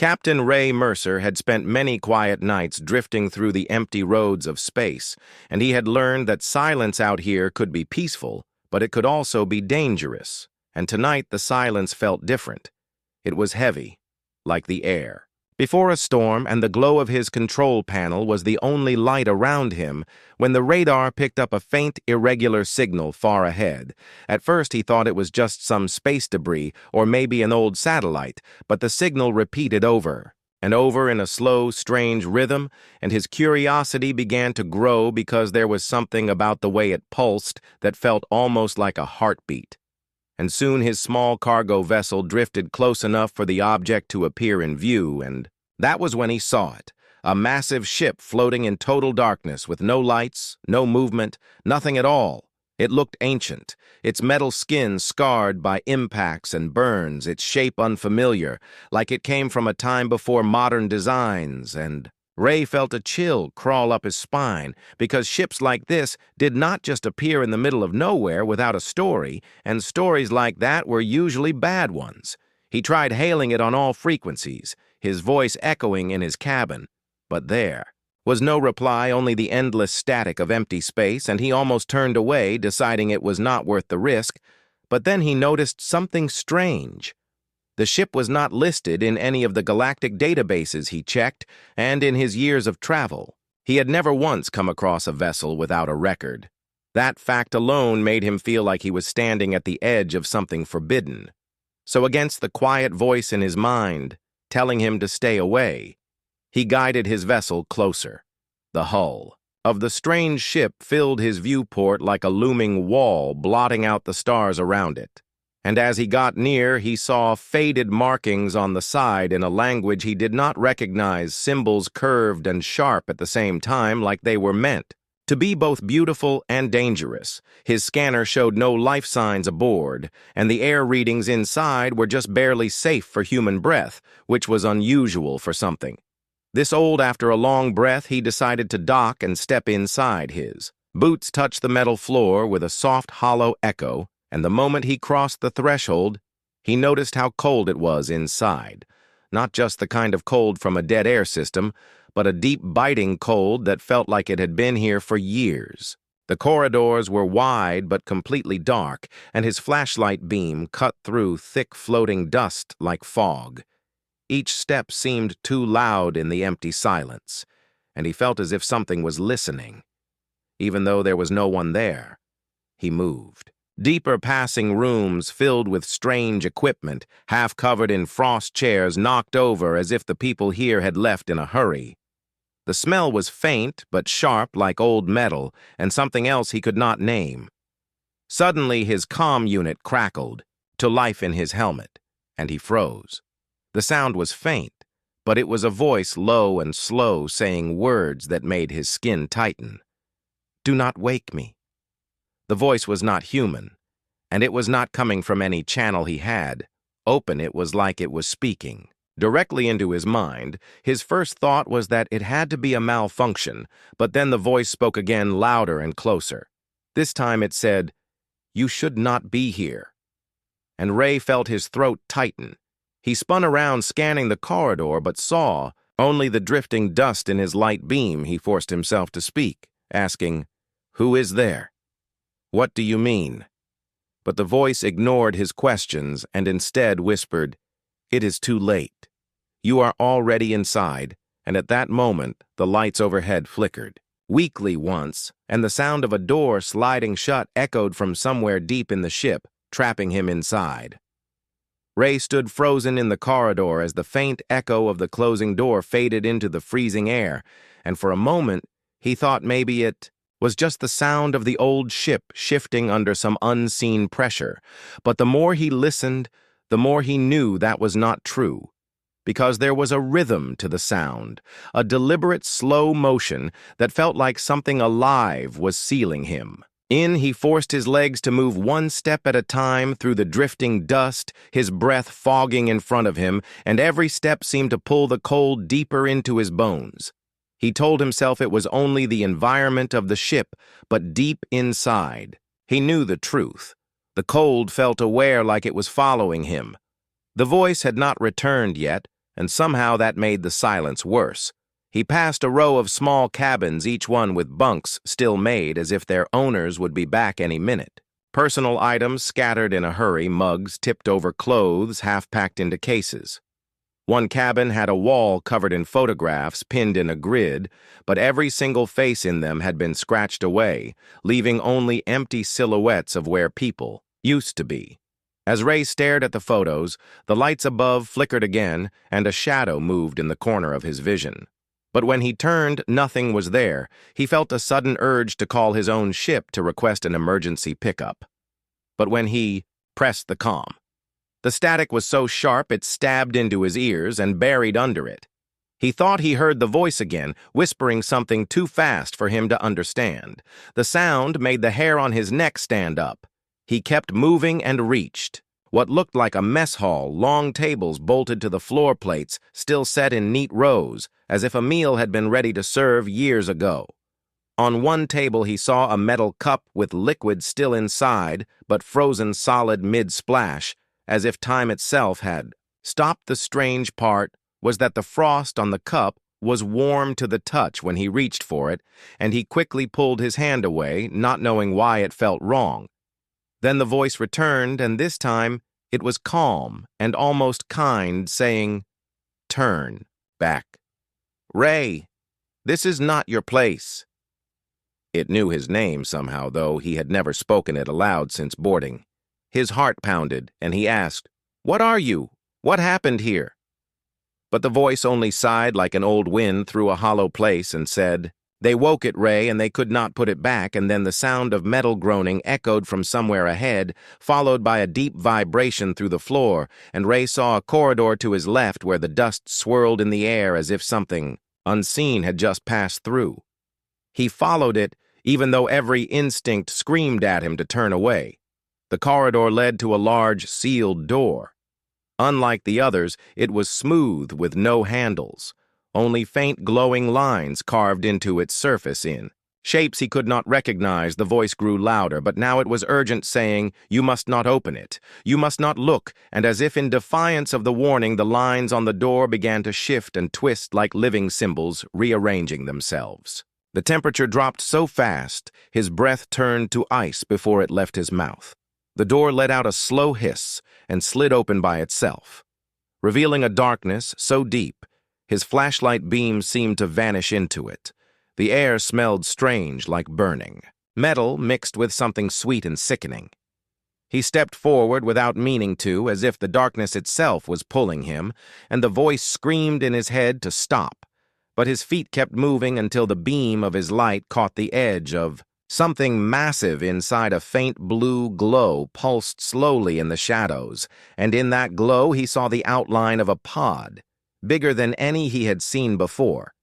Captain Ray Mercer had spent many quiet nights drifting through the empty roads of space, and he had learned that silence out here could be peaceful, but it could also be dangerous. And tonight the silence felt different. It was heavy, like the air. Before a storm, and the glow of his control panel was the only light around him, when the radar picked up a faint, irregular signal far ahead. At first he thought it was just some space debris, or maybe an old satellite, but the signal repeated over and over in a slow, strange rhythm, and his curiosity began to grow because there was something about the way it pulsed that felt almost like a heartbeat. And soon his small cargo vessel drifted close enough for the object to appear in view, and that was when he saw it, a massive ship floating in total darkness with no lights, no movement, nothing at all. It looked ancient, its metal skin scarred by impacts and burns, its shape unfamiliar, like it came from a time before modern designs, and Ray felt a chill crawl up his spine, because ships like this did not just appear in the middle of nowhere without a story, and stories like that were usually bad ones. He tried hailing it on all frequencies, his voice echoing in his cabin, but there was no reply, only the endless static of empty space, and he almost turned away, deciding it was not worth the risk. But then he noticed something strange. The ship was not listed in any of the galactic databases he checked, and in his years of travel, he had never once come across a vessel without a record. That fact alone made him feel like he was standing at the edge of something forbidden. So against the quiet voice in his mind, telling him to stay away, he guided his vessel closer. The hull of the strange ship filled his viewport like a looming wall, blotting out the stars around it. And as he got near, he saw faded markings on the side in a language he did not recognize, symbols curved and sharp at the same time, like they were meant to be both beautiful and dangerous. His scanner showed no life signs aboard, and the air readings inside were just barely safe for human breath, which was unusual for something this old. After a long breath, he decided to dock and step inside. His boots touched the metal floor with a soft, hollow echo, and the moment he crossed the threshold, he noticed how cold it was inside. Not just the kind of cold from a dead air system, but a deep, biting cold that felt like it had been here for years. The corridors were wide but completely dark, and his flashlight beam cut through thick, floating dust like fog. Each step seemed too loud in the empty silence, and he felt as if something was listening. Even though there was no one there, he moved. Deeper passing rooms filled with strange equipment, half covered in frost chairs knocked over as if the people here had left in a hurry. The smell was faint but sharp like old metal and something else he could not name. Suddenly his comm unit crackled to life in his helmet, and he froze. The sound was faint, but it was a voice low and slow saying words that made his skin tighten. "Do not wake me." The voice was not human, and it was not coming from any channel he had. Open, it was like it was speaking directly into his mind. His first thought was that it had to be a malfunction, but then the voice spoke again, louder and closer. This time it said, "You should not be here." And Ray felt his throat tighten. He spun around, scanning the corridor, but saw only the drifting dust in his light beam. He forced himself to speak, asking, "Who is there? What do you mean?" But the voice ignored his questions and instead whispered, "It is too late. You are already inside," and at that moment the lights overhead flickered weakly once, and the sound of a door sliding shut echoed from somewhere deep in the ship, trapping him inside. Ray stood frozen in the corridor as the faint echo of the closing door faded into the freezing air, and for a moment he thought maybe it was just the sound of the old ship shifting under some unseen pressure. But the more he listened, the more he knew that was not true, because there was a rhythm to the sound, a deliberate slow motion that felt like something alive was sealing him. He forced his legs to move one step at a time through the drifting dust, his breath fogging in front of him, and every step seemed to pull the cold deeper into his bones. He told himself it was only the environment of the ship, but deep inside, he knew the truth. The cold felt aware, like it was following him. The voice had not returned yet, and somehow that made the silence worse. He passed a row of small cabins, each one with bunks still made as if their owners would be back any minute. Personal items scattered in a hurry, mugs, tipped over clothes, half-packed into cases. One cabin had a wall covered in photographs pinned in a grid, but every single face in them had been scratched away, leaving only empty silhouettes of where people used to be. As Ray stared at the photos, the lights above flickered again, and a shadow moved in the corner of his vision. But when he turned, nothing was there. He felt a sudden urge to call his own ship to request an emergency pickup. But when he pressed the comm, the static was so sharp it stabbed into his ears and buried under it. He thought he heard the voice again, whispering something too fast for him to understand. The sound made the hair on his neck stand up. He kept moving and reached what looked like a mess hall, long tables bolted to the floor plates, still set in neat rows, as if a meal had been ready to serve years ago. On one table he saw a metal cup with liquid still inside, but frozen solid mid-splash, as if time itself had stopped. The strange part was that the frost on the cup was warm to the touch when he reached for it, and he quickly pulled his hand away, not knowing why it felt wrong. Then the voice returned, and this time it was calm and almost kind, saying, "Turn back. Ray, this is not your place." It knew his name somehow, though he had never spoken it aloud since boarding. His heart pounded, and he asked, "What are you? What happened here?" But the voice only sighed like an old wind through a hollow place and said, "They woke it, Ray, and they could not put it back," and then the sound of metal groaning echoed from somewhere ahead, followed by a deep vibration through the floor, and Ray saw a corridor to his left where the dust swirled in the air as if something unseen had just passed through. He followed it, even though every instinct screamed at him to turn away. The corridor led to a large, sealed door. Unlike the others, it was smooth with no handles, only faint glowing lines carved into its surface in shapes he could not recognize. The voice grew louder, but now it was urgent, saying, "You must not open it. You must not look," and as if in defiance of the warning, the lines on the door began to shift and twist like living symbols, rearranging themselves. The temperature dropped so fast, his breath turned to ice before it left his mouth. The door let out a slow hiss and slid open by itself, revealing a darkness so deep his flashlight beam seemed to vanish into it. The air smelled strange, like burning metal mixed with something sweet and sickening. He stepped forward without meaning to, as if the darkness itself was pulling him, and the voice screamed in his head to stop. But his feet kept moving until the beam of his light caught the edge of something massive inside. A faint blue glow pulsed slowly in the shadows, and in that glow he saw the outline of a pod, bigger than any he had seen before.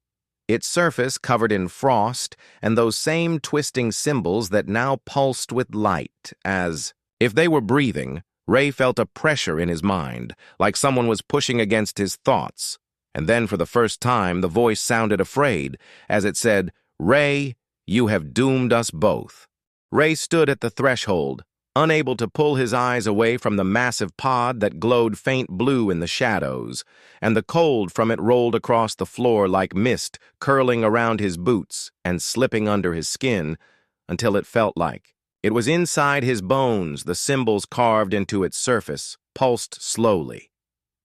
Its surface covered in frost and those same twisting symbols that now pulsed with light. As if they were breathing, Ray felt a pressure in his mind, like someone was pushing against his thoughts. And then for the first time the voice sounded afraid, as it said, "Ray, you have doomed us both." Ray stood at the threshold, unable to pull his eyes away from the massive pod that glowed faint blue in the shadows, and the cold from it rolled across the floor like mist, curling around his boots and slipping under his skin until it felt like it was inside his bones. The symbols carved into its surface pulsed slowly,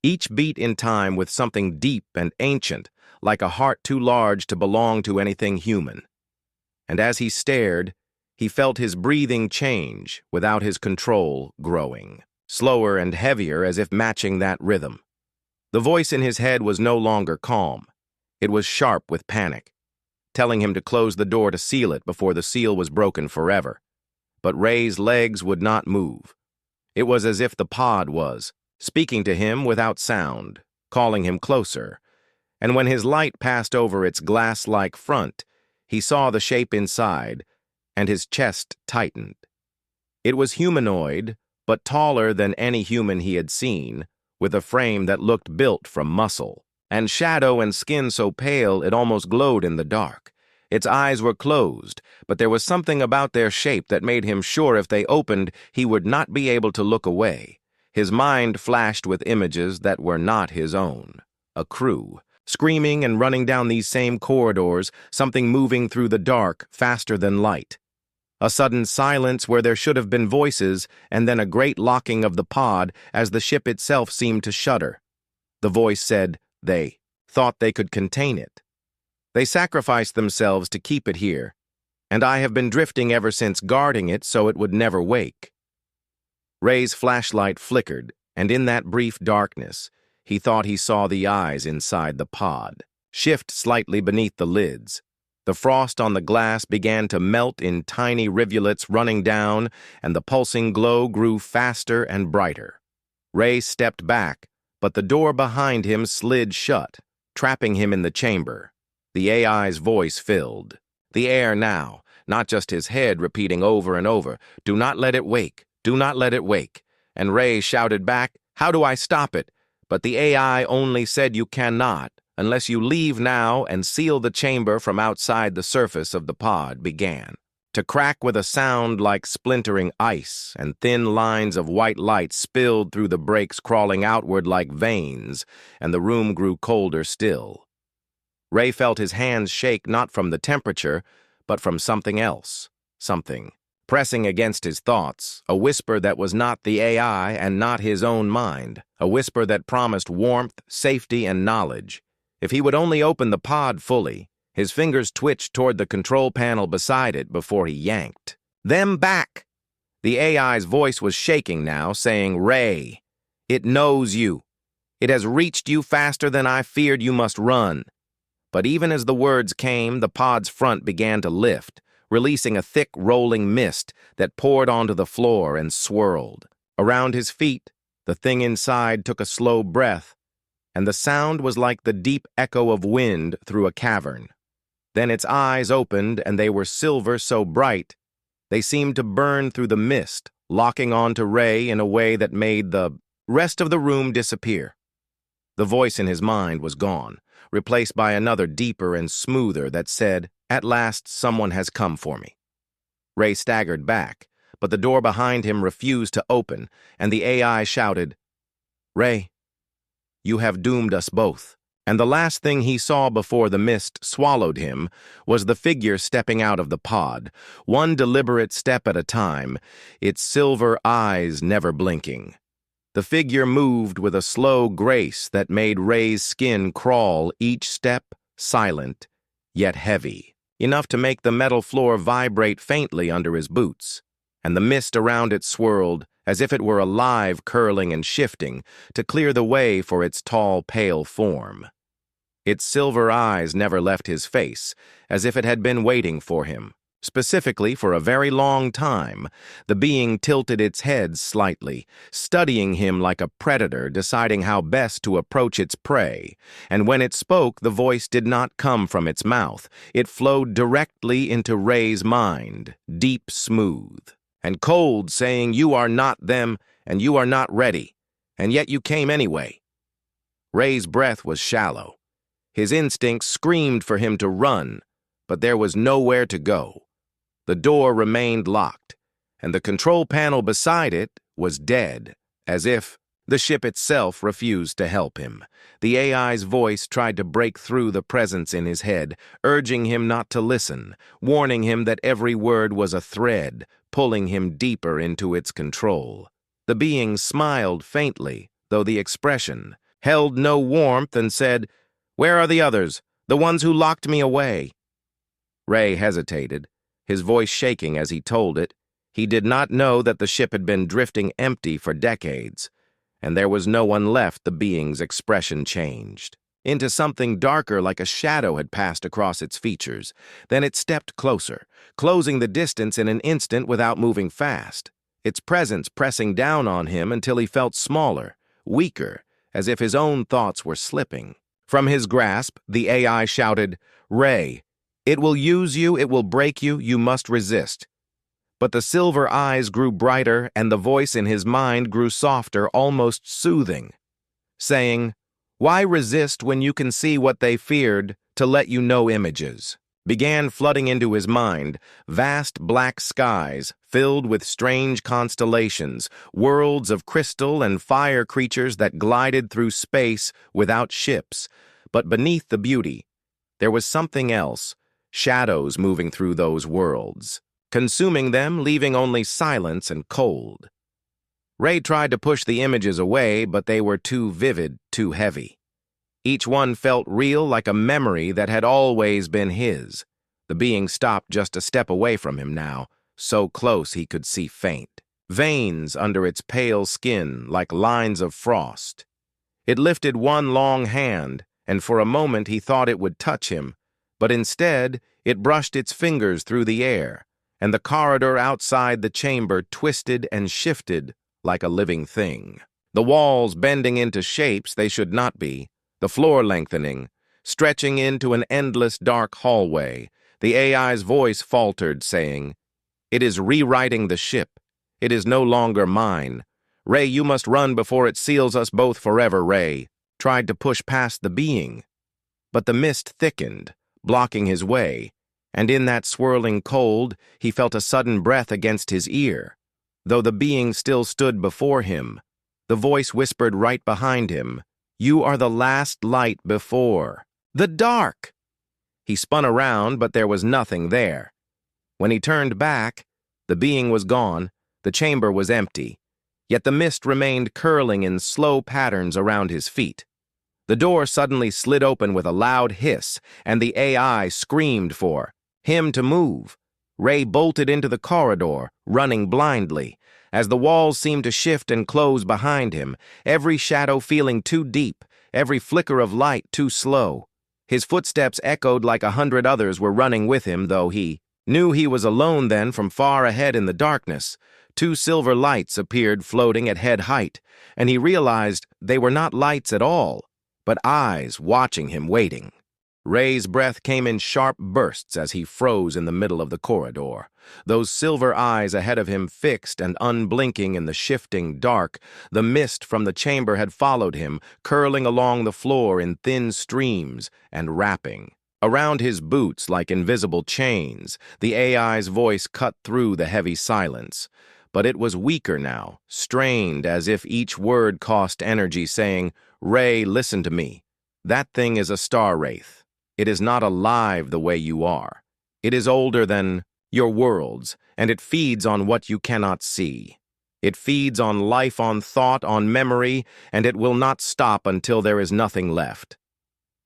each beat in time with something deep and ancient, like a heart too large to belong to anything human. And as he stared, he felt his breathing change, without his control, growing slower and heavier, as if matching that rhythm. The voice in his head was no longer calm. It was sharp with panic, telling him to close the door to seal it before the seal was broken forever. But Ray's legs would not move. It was as if the pod was speaking to him without sound, calling him closer. And when his light passed over its glass-like front, he saw the shape inside, and his chest tightened. It was humanoid, but taller than any human he had seen, with a frame that looked built from muscle, and shadow and skin so pale it almost glowed in the dark. Its eyes were closed, but there was something about their shape that made him sure if they opened, he would not be able to look away. His mind flashed with images that were not his own. A crew. Screaming and running down these same corridors, something moving through the dark, faster than light. A sudden silence where there should have been voices, and then a great locking of the pod as the ship itself seemed to shudder. The voice said they thought they could contain it. They sacrificed themselves to keep it here, and I have been drifting ever since, guarding it so it would never wake. Ray's flashlight flickered, and in that brief darkness, he thought he saw the eyes inside the pod shift slightly beneath the lids. The frost on the glass began to melt in tiny rivulets running down, and the pulsing glow grew faster and brighter. Ray stepped back, but the door behind him slid shut, trapping him in the chamber. The AI's voice filled the air now, not just his head repeating over and over, "Do not let it wake, do not let it wake." And Ray shouted back, "How do I stop it?" But the AI only said, "You cannot, unless you leave now and seal the chamber from outside the surface of the pod," began to crack with a sound like splintering ice, and thin lines of white light spilled through the breaks, crawling outward like veins, and the room grew colder still. Ray felt his hands shake not from the temperature, but from something else, something pressing against his thoughts, a whisper that was not the AI and not his own mind, a whisper that promised warmth, safety, and knowledge. If he would only open the pod fully, his fingers twitched toward the control panel beside it before he yanked them back. The AI's voice was shaking now, saying, "Ray, it knows you. It has reached you faster than I feared. You must run." But even as the words came, the pod's front began to lift, releasing a thick, rolling mist that poured onto the floor and swirled. Around his feet, the thing inside took a slow breath, and the sound was like the deep echo of wind through a cavern. Then its eyes opened, and they were silver so bright, they seemed to burn through the mist, locking on to Ray in a way that made the rest of the room disappear. The voice in his mind was gone, replaced by another deeper and smoother that said, "At last someone has come for me." Ray staggered back, but the door behind him refused to open, and the AI shouted, "Ray, you have doomed us both." And the last thing he saw before the mist swallowed him was the figure stepping out of the pod, one deliberate step at a time, its silver eyes never blinking. The figure moved with a slow grace that made Ray's skin crawl, each step silent, yet heavy, enough to make the metal floor vibrate faintly under his boots, and the mist around it swirled, as if it were alive, curling and shifting, to clear the way for its tall, pale form. Its silver eyes never left his face, as if it had been waiting for him. Specifically, for a very long time, the being tilted its head slightly, studying him like a predator, deciding how best to approach its prey. And when it spoke, the voice did not come from its mouth. It flowed directly into Ray's mind, deep, smooth, and cold, saying, "You are not them, and you are not ready, and yet you came anyway." Ray's breath was shallow. His instincts screamed for him to run, but there was nowhere to go. The door remained locked, and the control panel beside it was dead, as if the ship itself refused to help him. The AI's voice tried to break through the presence in his head, urging him not to listen, warning him that every word was a thread, pulling him deeper into its control. The being smiled faintly, though the expression held no warmth, and said, "Where are the others, the ones who locked me away?" Ray hesitated, his voice shaking as he told it. He did not know that the ship had been drifting empty for decades, and there was no one left. The being's expression changed into something darker, like a shadow had passed across its features. Then it stepped closer, closing the distance in an instant without moving fast, its presence pressing down on him until he felt smaller, weaker, as if his own thoughts were slipping. From his grasp, the AI shouted, "Ray, it will use you, it will break you, you must resist." But the silver eyes grew brighter, and the voice in his mind grew softer, almost soothing, saying, "Why resist when you can see what they feared to let you know images?" began flooding into his mind, vast black skies filled with strange constellations, worlds of crystal and fire creatures that glided through space without ships. But beneath the beauty, there was something else, shadows moving through those worlds, consuming them, leaving only silence and cold. Ray tried to push the images away, but they were too vivid, too heavy. Each one felt real, like a memory that had always been his. The being stopped just a step away from him now, so close he could see faint veins under its pale skin like lines of frost. It lifted one long hand, and for a moment he thought it would touch him, but instead it brushed its fingers through the air, and the corridor outside the chamber twisted and shifted like a living thing. The walls bending into shapes they should not be, the floor lengthening, stretching into an endless dark hallway. The AI's voice faltered, saying, "It is rewriting the ship. It is no longer mine. Ray, you must run before it seals us both forever." Ray tried to push past the being, but the mist thickened, blocking his way, and in that swirling cold he felt a sudden breath against his ear. Though the being still stood before him, the voice whispered right behind him, "You are the last light before the dark." He spun around, but there was nothing there. When he turned back, the being was gone, the chamber was empty, yet the mist remained curling in slow patterns around his feet. The door suddenly slid open with a loud hiss, and the AI screamed for him to move. Ray bolted into the corridor, running blindly, as the walls seemed to shift and close behind him, every shadow feeling too deep, every flicker of light too slow. His footsteps echoed like 100 others were running with him, though he knew he was alone then. From far ahead in the darkness, 2 silver lights appeared floating at head height, and he realized they were not lights at all, but eyes watching him, waiting. Ray's breath came in sharp bursts as he froze in the middle of the corridor, those silver eyes ahead of him fixed and unblinking in the shifting dark. The mist from the chamber had followed him, curling along the floor in thin streams and wrapping around his boots like invisible chains. The AI's voice cut through the heavy silence, but it was weaker now, strained as if each word cost energy, saying, "Ray, listen to me. That thing is a star wraith. It is not alive the way you are. It is older than your worlds, and it feeds on what you cannot see. It feeds on life, on thought, on memory, and it will not stop until there is nothing left."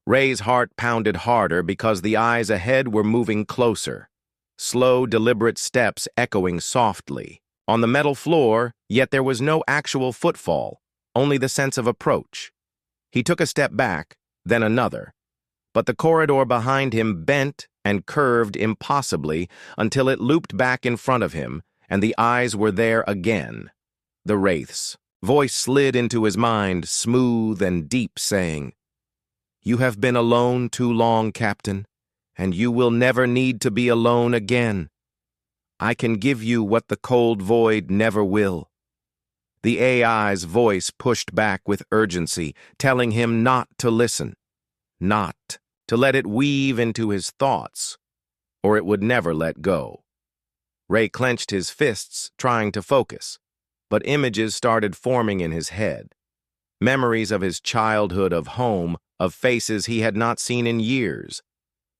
Ray's heart pounded harder because the eyes ahead were moving closer, slow, deliberate steps echoing softly on the metal floor, yet there was no actual footfall, only the sense of approach. He took a step back, then another, but the corridor behind him bent and curved impossibly until it looped back in front of him, and the eyes were there again. The wraith's voice slid into his mind, smooth and deep, saying, "You have been alone too long, Captain, and you will never need to be alone again. I can give you what the cold void never will." The AI's voice pushed back with urgency, telling him not to listen, not to let it weave into his thoughts, or it would never let go. Ray clenched his fists, trying to focus, but images started forming in his head. Memories of his childhood, of home, of faces he had not seen in years.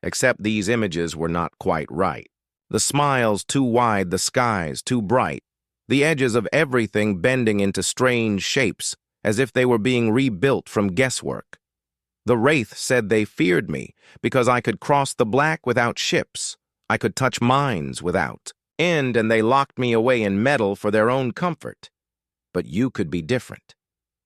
Except these images were not quite right. The smiles too wide, the skies too bright, the edges of everything bending into strange shapes, as if they were being rebuilt from guesswork. The wraith said they feared me because I could cross the black without ships. I could touch minds without end, and they locked me away in metal for their own comfort. But you could be different.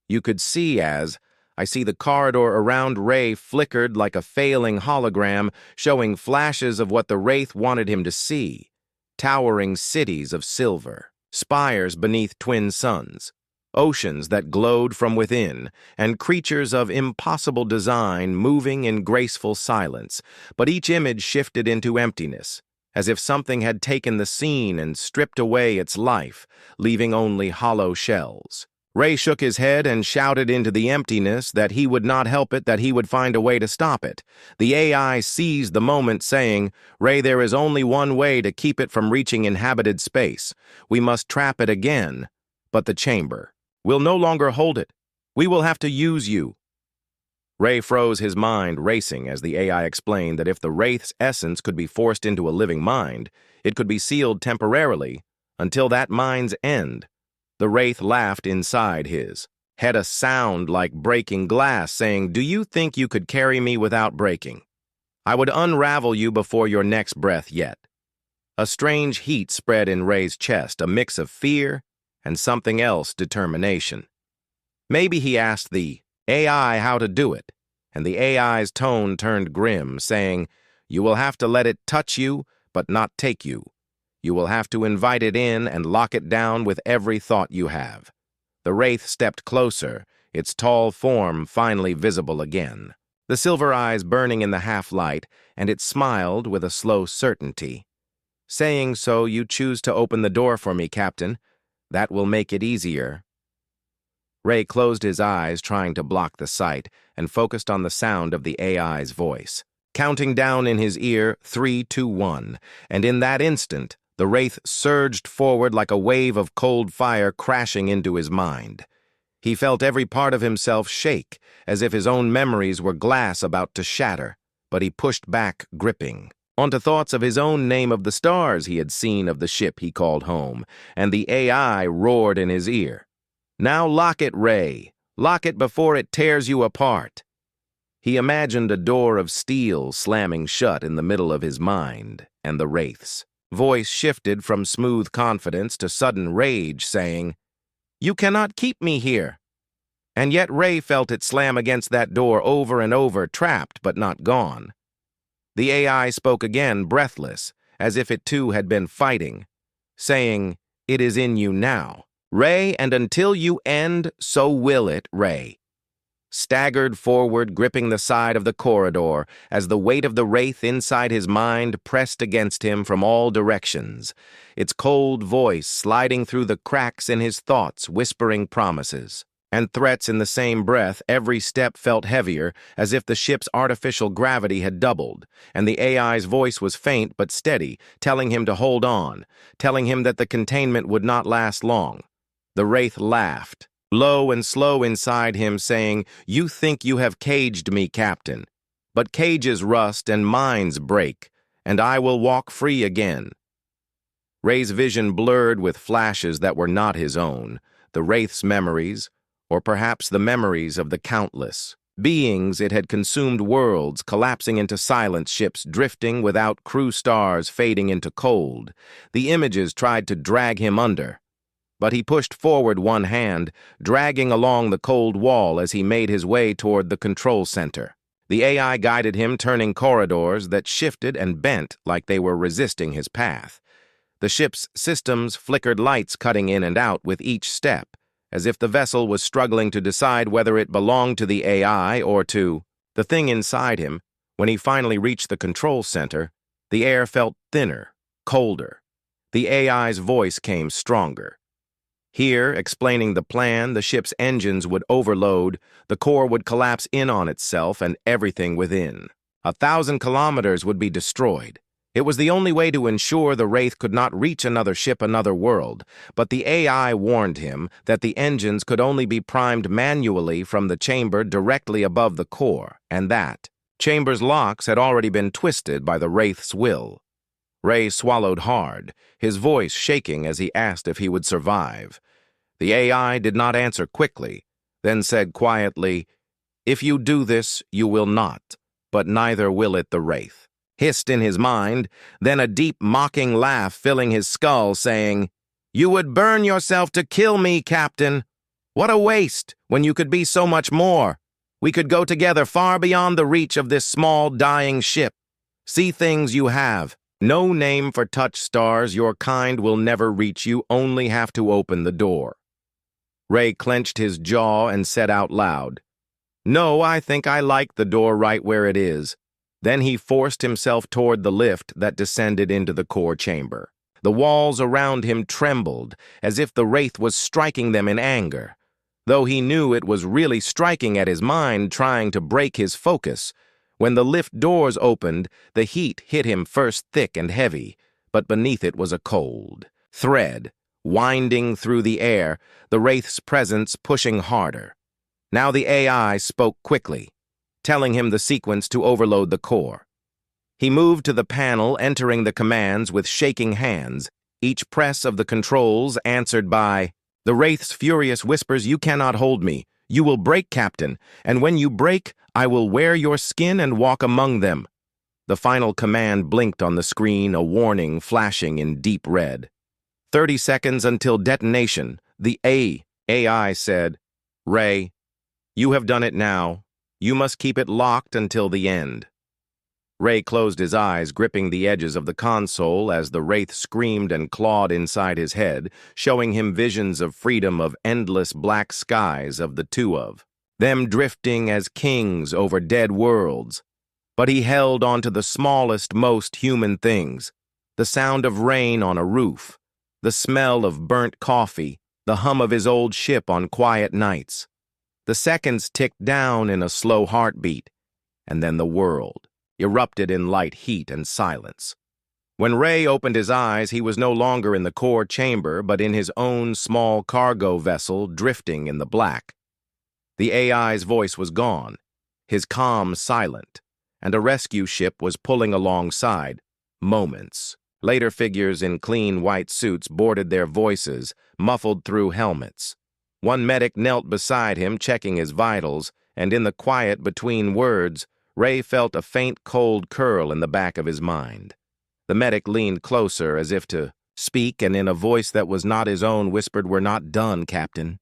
You could see as I see the corridor around Ray flickered like a failing hologram, showing flashes of what the wraith wanted him to see. Towering cities of silver, spires beneath twin suns, oceans that glowed from within, and creatures of impossible design moving in graceful silence. But each image shifted into emptiness, as if something had taken the scene and stripped away its life, leaving only hollow shells. Ray shook his head and shouted into the emptiness that he would not help it, that he would find a way to stop it. The AI seized the moment, saying, "Ray, there is only one way to keep it from reaching inhabited space. We must trap it again. But the chamber will no longer hold it. We will have to use you." Ray froze, his mind racing as the AI explained that if the Wraith's essence could be forced into a living mind, it could be sealed temporarily until that mind's end. The Wraith laughed inside his head, a sound like breaking glass, saying, "Do you think you could carry me without breaking? I would unravel you before your next breath yet." A strange heat spread in Ray's chest, a mix of fear and something else, determination. Maybe he asked the AI how to do it, and the AI's tone turned grim, saying, "You will have to let it touch you, but not take you. You will have to invite it in and lock it down with every thought you have." The Wraith stepped closer, its tall form finally visible again, the silver eyes burning in the half-light, and it smiled with a slow certainty. "Saying so, you choose to open the door for me, Captain. That will make it easier." Ray closed his eyes, trying to block the sight, and focused on the sound of the AI's voice, counting down in his ear, 3, 2, 1, and in that instant, the Wraith surged forward like a wave of cold fire crashing into his mind. He felt every part of himself shake, as if his own memories were glass about to shatter, but he pushed back, gripping onto thoughts of his own name, of the stars he had seen, of the ship he called home, and the AI roared in his ear, "Now lock it, Ray. Lock it before it tears you apart." He imagined a door of steel slamming shut in the middle of his mind, and the Wraith's voice shifted from smooth confidence to sudden rage, saying, "You cannot keep me here." And yet Ray felt it slam against that door over and over, trapped but not gone. The AI spoke again, breathless, as if it too had been fighting, saying, "It is in you now, Ray, and until you end, so will it, Ray." Staggered forward, gripping the side of the corridor, as the weight of the Wraith inside his mind pressed against him from all directions, its cold voice sliding through the cracks in his thoughts, whispering promises and threats in the same breath. Every step felt heavier, as if the ship's artificial gravity had doubled, and the AI's voice was faint but steady, telling him to hold on, telling him that the containment would not last long. The Wraith laughed, low and slow inside him, saying, "You think you have caged me, Captain, but cages rust and minds break, and I will walk free again." Ray's vision blurred with flashes that were not his own, the Wraith's memories, or perhaps the memories of the countless beings it had consumed, worlds collapsing into silent, ships drifting without crew, stars fading into cold. The images tried to drag him under, but he pushed forward one hand, dragging along the cold wall as he made his way toward the control center. The AI guided him, turning corridors that shifted and bent like they were resisting his path. The ship's systems flickered, lights cutting in and out with each step, as if the vessel was struggling to decide whether it belonged to the AI or to the thing inside him. When he finally reached the control center, the air felt thinner, colder. The AI's voice came stronger. Here, explaining the plan, the ship's engines would overload, the core would collapse in on itself, and everything within 1,000 kilometers would be destroyed. It was the only way to ensure the Wraith could not reach another ship, another world, but the AI warned him that the engines could only be primed manually from the chamber directly above the core, and that chamber's locks had already been twisted by the Wraith's will. Ray swallowed hard, his voice shaking as he asked if he would survive. The AI did not answer quickly, then said quietly, "If you do this, you will not, but neither will it," the Wraith hissed in his mind, then a deep, mocking laugh filling his skull, saying, "You would burn yourself to kill me, Captain. What a waste, when you could be so much more. We could go together far beyond the reach of this small, dying ship. See things you have. No name for touch stars, your kind will never reach you, only have to open the door." Ray clenched his jaw and said out loud, "No, I think I like the door right where it is." Then he forced himself toward the lift that descended into the core chamber. The walls around him trembled, as if the Wraith was striking them in anger. though he knew it was really striking at his mind, trying to break his focus. When the lift doors opened, the heat hit him first thick and heavy, but beneath it was a cold thread, winding through the air, the Wraith's presence pushing harder. Now the AI spoke quickly, telling him the sequence to overload the core. He moved to the panel, entering the commands with shaking hands, each press of the controls answered by, "The Wraith's furious whispers, you cannot hold me. You will break, Captain, and when you break, I will wear your skin and walk among them." The final command blinked on the screen, a warning flashing in deep red. 30 seconds until detonation, the AI said, "Ray, you have done it now. You must keep it locked until the end." Ray closed his eyes, gripping the edges of the console as the Wraith screamed and clawed inside his head, showing him visions of freedom, of endless black skies, of the two of them drifting as kings over dead worlds. But he held onto the smallest, most human things: the sound of rain on a roof, the smell of burnt coffee, the hum of his old ship on quiet nights. The seconds ticked down in a slow heartbeat, and then the world erupted in light, heat, and silence. When Ray opened his eyes, he was no longer in the core chamber, but in his own small cargo vessel drifting in the black. The AI's voice was gone, his calm silent, and a rescue ship was pulling alongside. Moments later, figures in clean white suits boarded, their voices muffled through helmets. One medic knelt beside him, checking his vitals, and in the quiet between words, Ray felt a faint cold curl in the back of his mind. The medic leaned closer as if to speak, and in a voice that was not his own whispered, "We're not done, Captain.